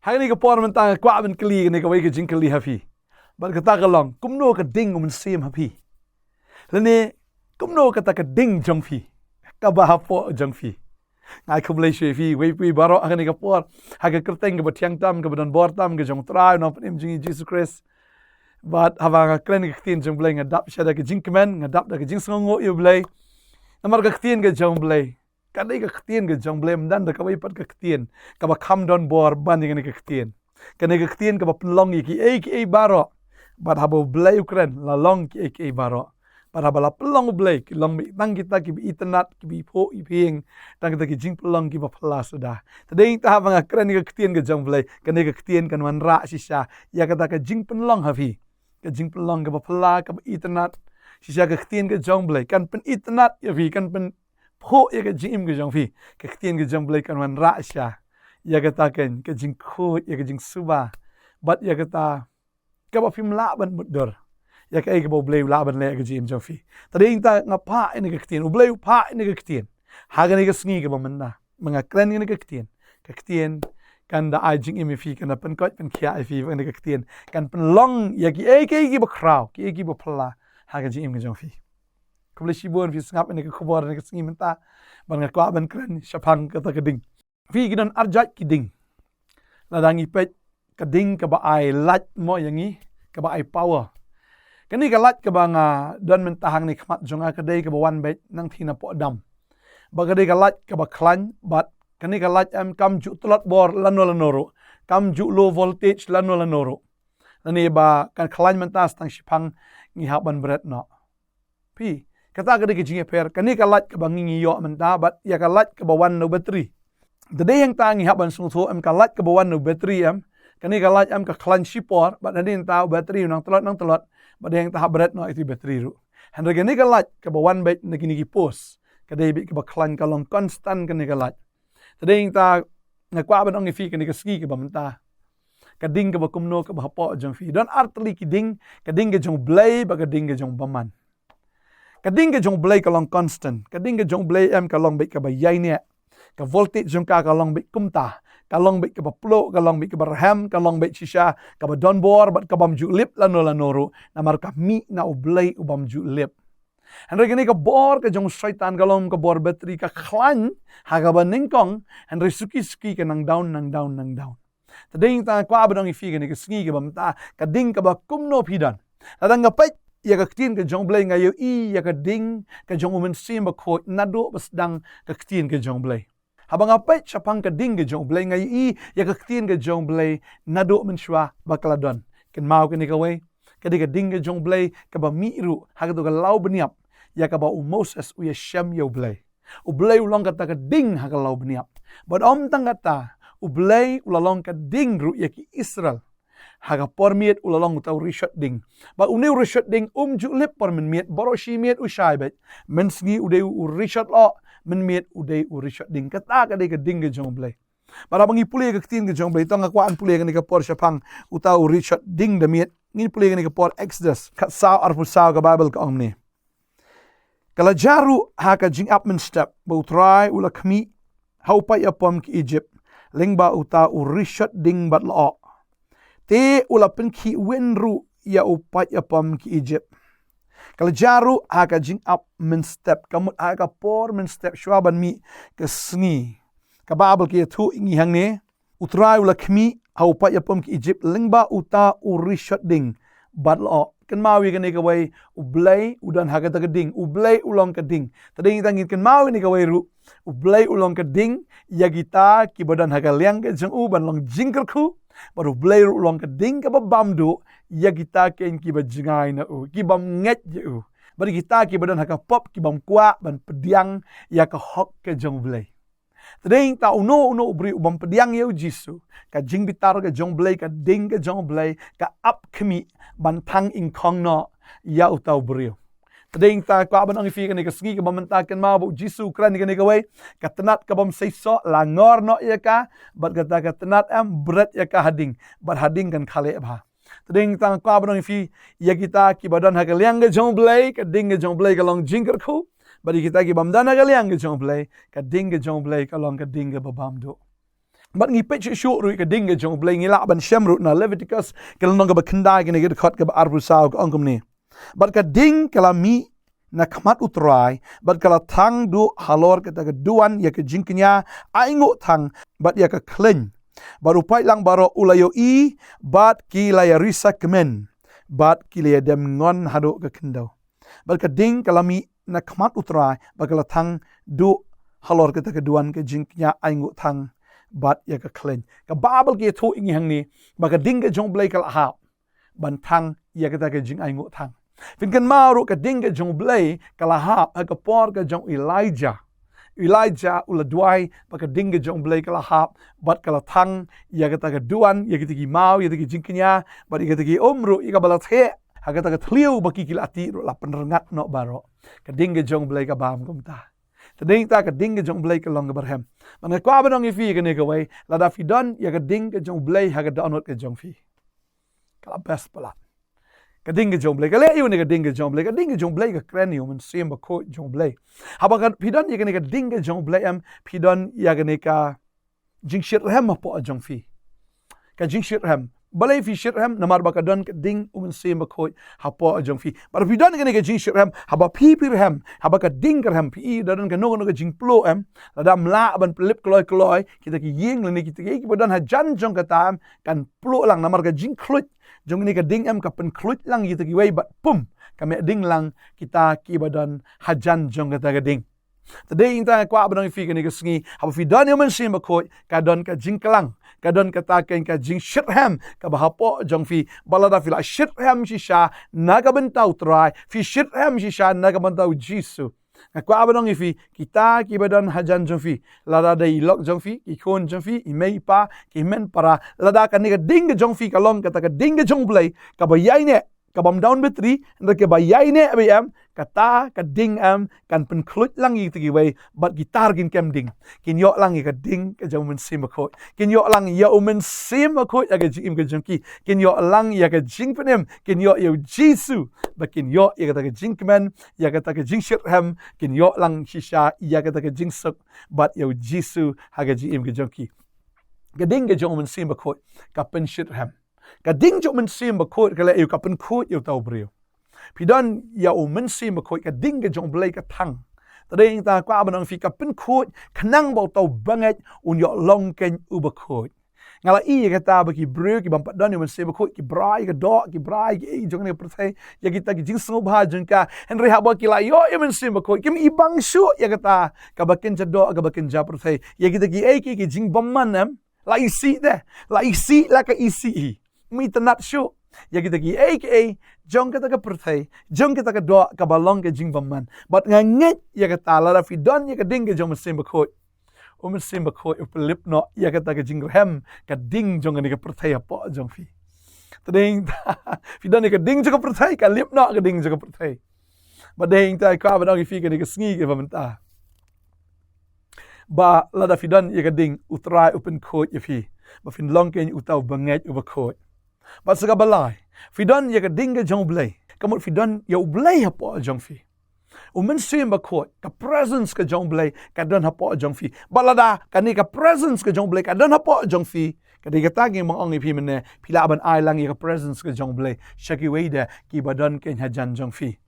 Hari ni kapor mentang kwa ben keli ni kawai ke jing keli hapi. Bat kata kalong kumno ka ding U Mynsiem hapi. Lene kumno kata ka ding jong fi. Ka ba hapoh jong fi. Ngai ku boleh fi wei pi baro hari ni kapor haga kerteng ke batiang tam ke badan bor tam ke jong trai no pen jing Jesus Christ. Bat hava klen ke tin jong boleh ngadap syada ke jing kemen ngadap da ke jing songo yu boleh. Namar ke tin ke jong boleh. Kadai ke ketien ke jong blem dan da kawai pat ke ketien ka ba kham don bor banding ke ketien kane ke ketien ka ba penlong ki baro bat habo blai ukren la long ki baro bat haba la pelong blai ki long mi tang kita ki internet ki bi po i ping tang kita ki jing pelong ki ba plas da tadeng ta haba ngakren ke ketien ke jong blai kane ke ketien kan wan ra sisa ya kata ke jing penlong hafi ke jing pelong ke ba pla ka internet sisa ke ketien ke jong blai kan pen internet ya vi kan pen ho ya ke jing ke jong fi ke ketien ke jong blai kan wan ra sya ya kata ken ke jing khot ya ke jing suba bat ya kata ka ba phim la ban mudor ya ke bo blai la ban le ke jing jong fi tading ta ngapa ini ke ketien u blai pa ini ke ketien haga ni ke sngi ke ba menda mangakren ini ke ketien kan da ai jing imi fi kan pen kot pen khia ai fi ini ke ketien kan pen long ya ki ba kraw ki ba pla haga jing ke jong fi Kuboleh sibon fi sengap ini ke khubor ini ke sengi menta ban ngakwa ban kren syapang kata keding fi gidan arjat kiding ladang ipet keding ke ba ai lat mo yangi ke ba ai power kani ke lat ke ba nga don mentahang ni khmat jonga kedai ke ba wan bet nang thina po dam ba kedai ke lat ke ba klan bat kani ke lat am kam ju tlot bor lanoro kam ju low voltage lanoro nani ba kan klan mentas tang syapang ngi haban berat no pi kata ke ke jinge per kani kalat ke bangi yo menta bat ya kalat ke bawan no bateri de yang tangi haban sung tho am kalat ke bawan no bateri am kani kalat am ke klan sipor bat hadin ta bateri nang telot bat yang ta berat no itu bateri ru han kani kalat ke bawan bet nagi pos kadai bi ke ba klan kalong konstan kani kalat de yang ta ngakwa ban ong fi kani ke ski ke bamenta kading ke ba kumno ke ba hapoh jong fi don artli kiding kading ke jong blai ba kading ke jong baman kading ke jong blai kalong constant kading ke jong blai am kalong bit ka bayai ne ka voltage jong ka kalong bit kumta kalong bit ka plo kalong bit ka barham kalong bit shisha ka ba don bor bat ka bam ju lip lanoro namar ka mi na blai ubam ju lip han regani ka bor ka jong syaitan kalong ka bor bateri ka khlan ha ka ba ningkong han resuki ka nang down tading ta kwa ba dong ifi ka ni ka sngi ka bam ta kading ka ba kumno phidan adang ka pait ya ka ketien ke jong blai ngayo ya ka ding ke jong U Mynsiem ba khot nado basdang ka ketien ke jong blai habang apai syapang ka ding ke jong blai ngayo ya ka ketien ke jong blai nado menshwa ba kladon ken mau ke ni ka we ka ding ke jong blai ka ba miru ha ka to ka lau beniap ya ka ba U Moses u ya syam yo blai u blai ulang kata ka ding ha ka lau beniap but om tang kata u blai ulalong ka ding ru ya ki Israel haga pormiet ulalong utau rishot ding ba uneu rishot ding ju lip por men miet boroshi miet ushai bet men sngi ude u rishot lo men miet ude u rishot ding kata ka de ka ding ke jong blai para bangi pule ke tin ke jong blai tong akwan pule ke ni ka por syapang utau rishot ding de miet ngi pule ke ni ka por Exodus kat sao arfu sao ka Bible ka omni kala jaru ha ka jing up men step ba utrai ula khmi hau pa ya pom ki Egypt lengba uta u rishot ding bat lo te ula penki wenru ya upat ya pam ki Egypt kalau jaru haka jing up men step kamut haka por men step shwaban mi ke sngi ka babel ki tu ingi hang ne utrai ula khmi ha upat ya pam ki Egypt lengba uta urishot ding badlo kan mawi kan ka wai ublai udan haka ta ding ublai ulong ka ding tading tangin kan mawi ni ka wai ru ublai ulong ka ding ya gita ki badan haka liang ke jeng u ban long jingker khu baru blai ulong ka ding ka bam do ya kita ken ki ba jingai na u ki bam nget je u bari kita ki badan haka pop ki bam kwa ban pediang ya ka hok ke jong blai tading ta uno ubri bam pediang ye jisu ka jing bitar ka jong blai ka ding ka jong blai ka up khmi ban thang in khong no ya utau brio tading ta kwa ban ang fi ka ni ka sngi ka bam ta ken ma bu jisu kran ka ni ka we ka tenat ka bam seiso langor no ya ka bat ka tenat am berat ya ka hading bat hading kan khale ba tading ta kwa ban ang fi ya kita ki badan ha ka liang ka jong blai ka ding ka jong blai ka long jingker khu bari kita ki bam dana ka liang ka jong blai ka ding ka jong blai ka long ka ding ka babam do But ngi pech shu ru ka ding jong blay ngi la ban shem ru na Leviticus kala nong ba kendai gini gid khot ka ba arbu saw ka angkum ni. But ka ding kala mi na khamat utrai but kala thang du halor ka ta duan ya ka jingknya aingo thang but ya ka klen. Baru pai lang baro ulayo I but kilaya risa kemen but kilaya dem ngon hado ka kendau. But ka ding kala mi na khamat utrai but kala thang du halor ka ta duan ka jingknya aingo thang but ya ka klen. Ka babel ke thu ingi hang ni ba ka ding ka jong blay kala ha ban thang ya ka ta ka jing aingo thang. Fin kan maru ka ding ka jong blay kala ha ka por ka jong Elijah ula duai pa ka ding ka jong blay kala ha but kala thang ya ka ta ka duan ya ka tigi mau ya tigi jingknya but ya ka tigi umru ya ka balat he ha ka ta ka tliu ba ki kilati ro la penrengat no baro ka ding ka jong blay ka bam kum ta. Tading ta ka ding ka jong blay ka long ka barhem. Man kwa ba nong ifi ka ne ka way la da fi don ya ka ding ka jong blay ha ka download ka jong fi. Kala best pala. Ka ding ka jong blay ka le yu ne ka ding ka jong blay ka ding ka jong blay ka kren yu man sim ba ko jong blay. Haba ka fi don ya ka ne ka ding ka jong blay am fi don ya ka ne ka jing shit hem po jong fi. Ka jing shit hem balay fi shit hem namar ba ka don ka ding sim ba ko hapo jong fi. But fi don ka ne ka jing shit hem haba pi hem haba ka ding ka hem pi don ka no ka jing plo em la da mla ban lip kloy kita ki yeng le ne kita ki ba don ha jan jong ka tam kan plo lang namar ka jing klut jong ni ka ding em ka pen klut lang kita ki way but pum ka me ding lang kita ki ba don ha jan jong ka ding. Today inta kwa ba nong fi ka ne ka sngi haba fi don man sim ba ko ka don ka jing klang ka don ka ta ka jing shit hem ka ba hapo jong fi balada fi la shit hem shisha naga bentau try fi shit hem shisha naga bentau jisu na kwa ba nong fi kita ki ba don hajan jong fi lada dai lok jong fi ki khon jong fi i mei pa ki men para lada ka ne ka ding jong fi ka long ka ta ka ding jong blay ka ba yai ne ka bam down betri nda ke ba yai ne ba am kata ka ding am kan pen klut lang i tigi way but gitar gin kem ding kin yo lang i ka ding ka jong men sim ko kin yo lang ya men sim ko ya ka jim ka jong ki kin yo lang ya ka jing penem kin yo jisu ba kin yo ya ka jing men ya ka jing shit hem kin yo lang shisha ya ka jing suk but yo jisu ha ka jim ka jong ki ka ding ka jong men sim ko ka pen shit hem ka ding jong men sim ko ka le yo ka pen ko yo tau brio Pi don ya U Mynsiem ba ko ka ding ka jong blay ka thang. Tading ta kwa ba nang fi ka pen ko kanang ba tau banget un yo long ken u ba ko. Ngala I ka ta ba ki brio ki bam pa don U Mynsiem ba ko ki brai ka do ki brai ki jong ne prthai ya kita ki jing snob ha jong ka henry ha ba ki la yo U Mynsiem ba ko kim ibang shu ya kata ka ba ken do ka ba ken ja prthai ya kita ki ki jing bam man la isi de la isi la ka isi mi tanat shu ya kita ki jong kita ka perthai jong kita ka do ka balong ka jing baman but nganget ya kata la fi don ya ka ding ka jong Mynsiem ba ko U Mynsiem ba ko pelip no ya kata ka jing hem ka ding jong ni ka perthai po jong fi tading fi don ya ka ding jong ka perthai ka lip no ka ding jong ka perthai but ding ta ka ba dong fi ka ni ka sngi ka bamanta ba la da fi don ya ka ding utrai open ko ya fi ba fin long ken utau banget u ba ko But sa kabalay, fi don ya ka ding ka jong blay, kamot fi don ya u blay hapo jong fi. U Mynsiem ba ko ka presence ka jong blay ka don hapo jong fi. Balada kani ka presence ka jong blay ka don hapo jong fi. Kadi ka tagi mga ongi pi mene pila aban ay lang ya ka presence ka jong blay. Siya ki wayda ki ba don ken hajan jong fi.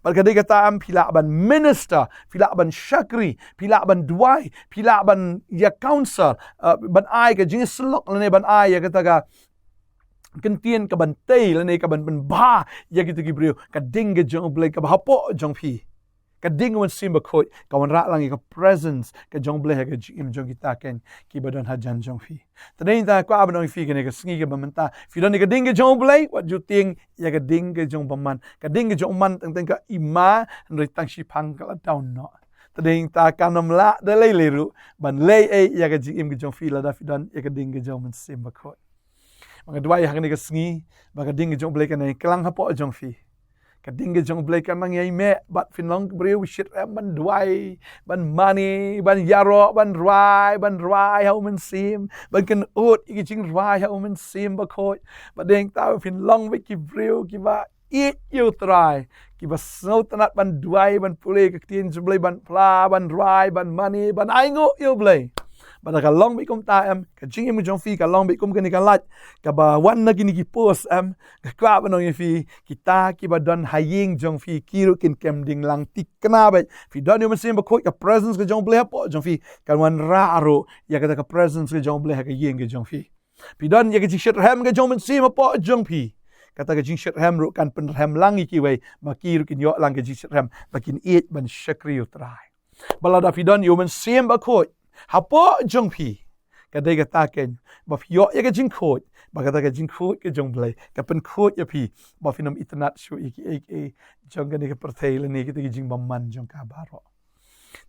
But kadi ka taam pila aban minister, pila aban shakri, pila aban duway, pila aban ya counsel, ban ay ka jing slok lane ban ay ya kataga kentien ka bantay lanay ka ban ba ya gitu gibrio ka ding ka jong blay ka hapo jong pi ka ding wan simba ko ka wan ra lang ka presence ka jong blay ka jing jong kita ken ki badon hajan jong pi today ta ko abon fi ka ne ka sngi ka bamanta fi don ka ding ka jong blay what you think ya ka ding ka jong baman ka ding ka jong man tang ka ima nri tang shi pang ka down no today ta kanam la da lay leru ban lay ya ka jing ka jong fi la da fi don ya ka ding ka jong man simba ko mga duway hang ni ka sngi ba ka ding jong blay ka na klang hapo jong fi ka ding jong blay ka nang yai me bat fin long brio shit ban duway ban money ban yaro ban rai ha U Mynsiem ban kan ut i jing rai ha U Mynsiem ba ko ba ding ta fin long we ki brio ki ba eat you try ki ba snow tanat ban duway ban pulay ka tin jong blay ban pla ban rai ban money ban aingo you blay Bada ka long bi kum ta ka jing im jong fi ka long bi kum ka ni ka lat ka ba wan na gini ki post ka kwa ba nong fi kita ki ba don haying jong fi kiru kin kem ding lang tik kna ba fi don yo sim ba ko ka presence ka jong ble po jong fi kan wan ra ro ya ka presence ka jong ble ka ying ka jong fi pi don ya ka ji shit ham ka jong sim po jong fi kata ka jing shit ham ro kan pen ham lang ki we ma kiru kin yo lang ka ji shit ham bakin eat ban shakri utrai balada fi don yo sim ba ko hapoh jong fi kadai ka taken ba fi yo ya ka jing ko ba kata ka jing ko ka jong ble ka pen ko ya fi ba fi nom itnat shu ek jong ka ni ka perthel ni ka jing ba man jong ka baro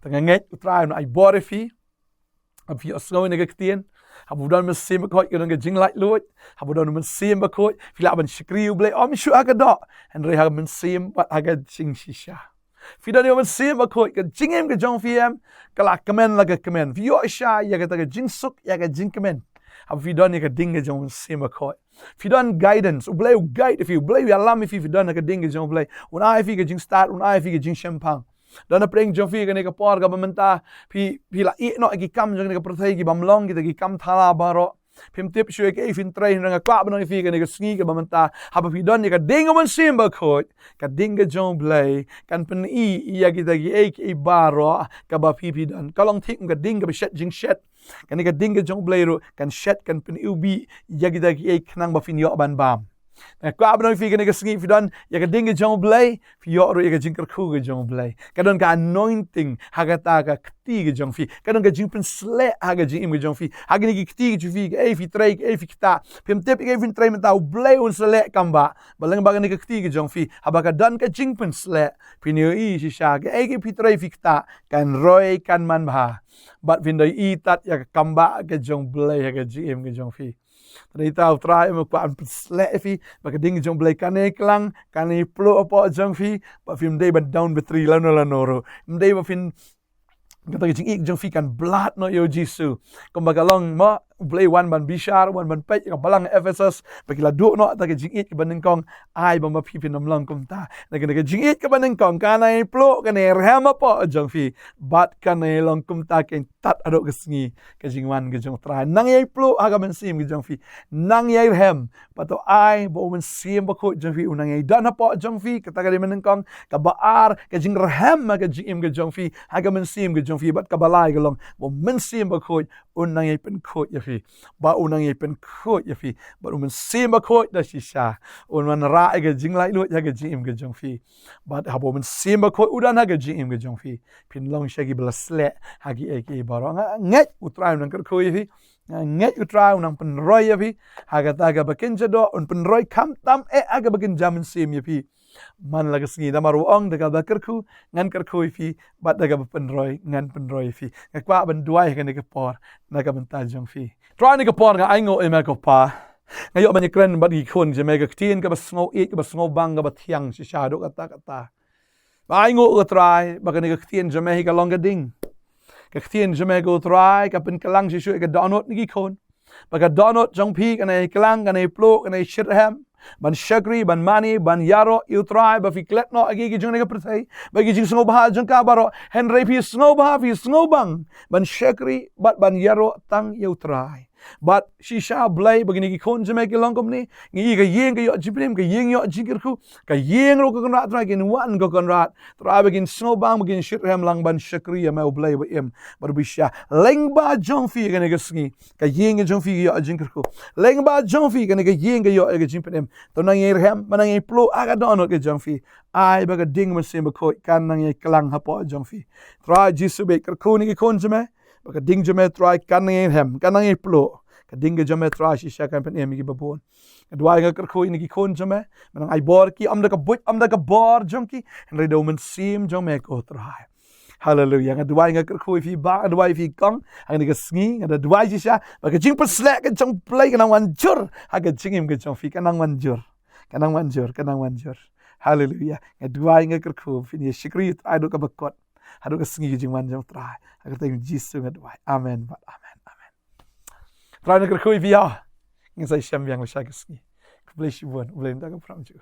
tanga nget utrai no ai bore fi ab fi osno ni ka ktien habu don sim ba ko ka dong ka jing lai lut habu don sim ba ko fi la ban shkri ble om shu aga do en re ha sim ba aga jing shisha fi don yo sim ba ko ka jingem ka jong fi kala kemen la ka kemen fi yo sha ya ka jing suk ya ka jing kemen ab fi don ka ding ka jong sim ba ko fi don guidance ble guide if you ble ya lam if fi don ka ding ka jong ble un ai fi ka jing start un ai fi ka jing champang dan na preng jong fi ka ne ka por ka bamenta fi la i no ki kam jong ne ka prothei ki bamlong ki kam thala baro Pim tip shu ke fin train nga kwa ba no fi ka ne ka sngi ka bamenta ha ba fi don ka ding man simba ko ka ding ka jong blay kan pen I ya ki e baro ka ba fi don ka long thik ka ding ka shet jing shet kan ka ding ka jong blay ro kan shet kan pen ubi ya ki e knang ba fin yo ban bam na kwa ba no fi ka ne ka sngi fi don ya ka ding ka jong blay fi yo ro ya ka jing ka khu ka jong blay ka don ka anointing ha ka ta ka kti ka jong fi ka don ka jing pen sle ha ka jing im ka jong fi ha ka ni ki kti ka fi ka e fi trei e fi kita pim tip ke fin trei menta blay un sle kamba balang ba ka ni ka kti ka jong fi ha ba ka don ka jing pen sle pin yo I si sha ka e ki fi trei fi kita kan roi kan man ba but fin dai I tat ya ka kamba ka jong blay ha ka jing im ka jong fi Tadi tahu try me kwa slek fi baka ding jong blay kane klang kane plo apa jong fi ba film day ban down betri lano lanoro mdai ba fin kata jing ik jong fi kan blood no yo jisu kom baka long ma blay one ban bishar one ban pet ka balang Ephesus baki la do no ta jing ik ban kong ai ba ma pi pin nom long kom ta na ka jing ik ka ban kong kane plo kane rem apa jong fi bat kane long kom ta ken tat adok kesngi ka jing wan ka jong try nang yai plo aga men sim ka jong fi nang yai hem pato ai bo men sim ba ko jong fi unang yai dan apa jong fi kata ka men kong ka baar ka jing rem ka jing im ka jong fi aga men sim ka jong fi bat ka balai ka long bo men sim ba ko unang yai pen ko ya fi ba unang yai pen ko ya fi ba men sim ba ko da shisha un man ra ka jing lai lu ya ka jing im ka jong fi bat ha bo men sim ba ko udan ha ka jing im ka jong fi pin long shagi bla sle ha ki e ki barang nget utrai nang ko ya fi nget utrai nang pen roy ya fi ha ka ta ka bakin jado un pen roy kam tam aga bakin jamin sim ya fi man laga sngi da maru ong daga bakerku ngan kerku fi bat daga pen roy ngan pen roy fi ka kwa ban duai ka ne ka por na ka ban ta jong fi try ne ka por nga ai ngo e ma ko pa ngayo ban kren bat gi khon je me ga tin ka ba sngo e ka ba sngo bang ka ba thiang si sha do ka ta ba ai ngo ka try ba ka ne ka tin je me ka longa ding ka tin je me go try ka pen kalang si shu ka donot ni gi khon ba ka donot jong pi ka ne kalang ka ne plo ka ne shirham ban shagri ban mani ban yaro utrai ba fiklet no agi gi jung ne ka prthai ba gi jing sngo ba jung ka baro henry pi sngo ba fi sngo bang ban shagri bat ban yaro tang utrai but shisha blay bagini ki khon jame ki longkom ni ngi ga yeng ga yo jibrim ga yeng yo jingir khu ka yeng ro ko rat ra gin wan go kon rat tra begin snow bang begin shit ram lang ban shakri ya ma blay ba em bar bi sha leng ba jong fi ga ne ga sngi ka yeng jong fi yo jingir khu leng ba jong fi ga ne ga yeng ga yo ga jim pem to nang yer ham manang ei plo aga don ga jong fi ai ba ga ding ma sim ba ko kan nang ei klang hapoh jong fi tra jisu be kar khu ni ki khon jame ka ding jame try kan nang hem kan nang plo ka ding jame try shisha kan pen em gi babon dwai nga kar khoi ni ki khon jame manang ai bor ki am da ka but am da ka bor jongki en re do men sim jome ko try hallelujah nga dwai nga kar khoi fi ba dwai fi kang ang ni ka sngi nga dwai shisha ba ka jing pa slek ka jong play ka nang wan jur ha ka jing im ka jong fi ka nang wan jur hallelujah nga dwai nga kar khoi fi ni shikri ai do ka bakot Hadu ka sngi jing wan jong try. Agar tayo jisu nga dwai. Amen. Try na kerkui via. Ng sa siyam yang masya ka sngi. Bless you one. Ulay na ka from you.